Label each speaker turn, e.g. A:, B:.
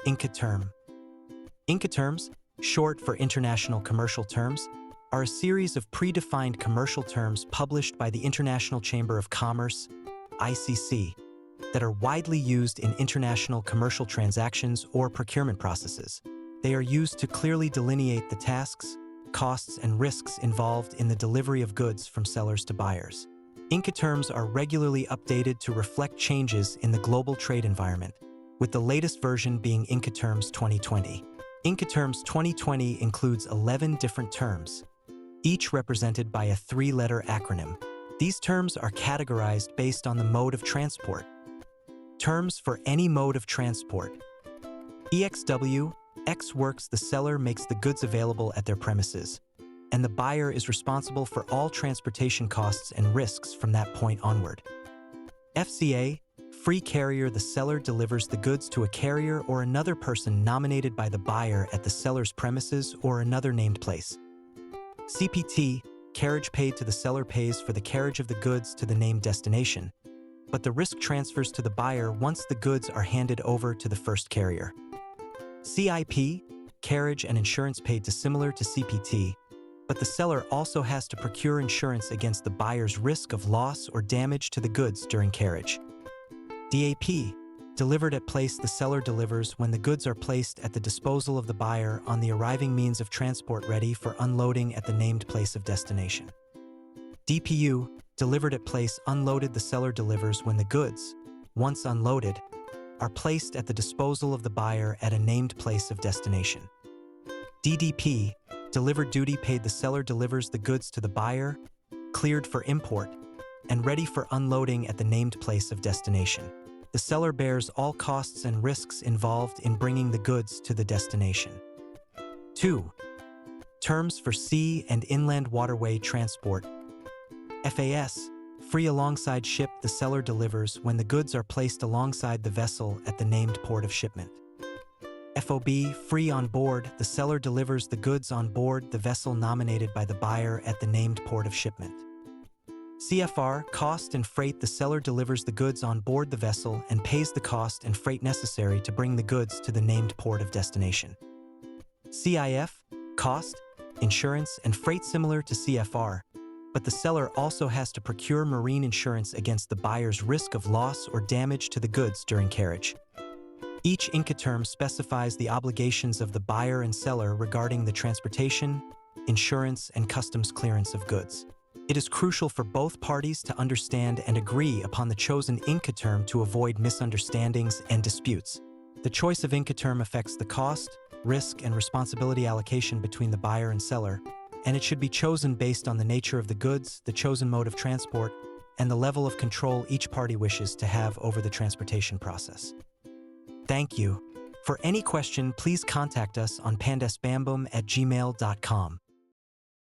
A: Incoterm. Incoterms, short for International Commercial Terms, are a series of predefined commercial terms published by the International Chamber of Commerce, ICC, that are widely used in international commercial transactions or procurement processes. They are used to clearly delineate the tasks, costs, and risks involved in the delivery of goods from sellers to buyers. Incoterms are regularly updated to reflect changes in the global trade environment, with the latest version being Incoterms 2020. Incoterms 2020 includes 11 different terms, each represented by a three-letter acronym. These terms are categorized based on the mode of transport. Terms for any mode of transport. EXW, X works, the seller makes the goods available at their premises, and the buyer is responsible for all transportation costs and risks from that point onward. FCA, free carrier, the seller delivers the goods to a carrier or another person nominated by the buyer at the seller's premises or another named place. CPT, carriage paid to the seller pays for the carriage of the goods to the named destination, but the risk transfers to the buyer once the goods are handed over to the first carrier. CIP, carriage and insurance paid to similar to CPT, but the seller also has to procure insurance against the buyer's risk of loss or damage to the goods during carriage. DAP, delivered at place, the seller delivers when the goods are placed at the disposal of the buyer on the arriving means of transport ready for unloading at the named place of destination. DPU, delivered at place, unloaded, the seller delivers when the goods, once unloaded, are placed at the disposal of the buyer at a named place of destination. DDP, delivered duty paid, the seller delivers the goods to the buyer, cleared for import, and ready for unloading at the named place of destination. The seller bears all costs and risks involved in bringing the goods to the destination. 2. Terms for sea and inland waterway transport. FAS, free alongside ship, the seller delivers when the goods are placed alongside the vessel at the named port of shipment. FOB, free on board, the seller delivers the goods on board the vessel nominated by the buyer at the named port of shipment. CFR, cost and freight, the seller delivers the goods on board the vessel and pays the cost and freight necessary to bring the goods to the named port of destination. CIF, cost, insurance, and freight similar to CFR, but the seller also has to procure marine insurance against the buyer's risk of loss or damage to the goods during carriage. Each Incoterm specifies the obligations of the buyer and seller regarding the transportation, insurance, and customs clearance of goods. It is crucial for both parties to understand and agree upon the chosen Incoterm to avoid misunderstandings and disputes. The choice of Incoterm affects the cost, risk, and responsibility allocation between the buyer and seller, and it should be chosen based on the nature of the goods, the chosen mode of transport, and the level of control each party wishes to have over the transportation process. Thank you. For any question, please contact us on pandesbambum@gmail.com.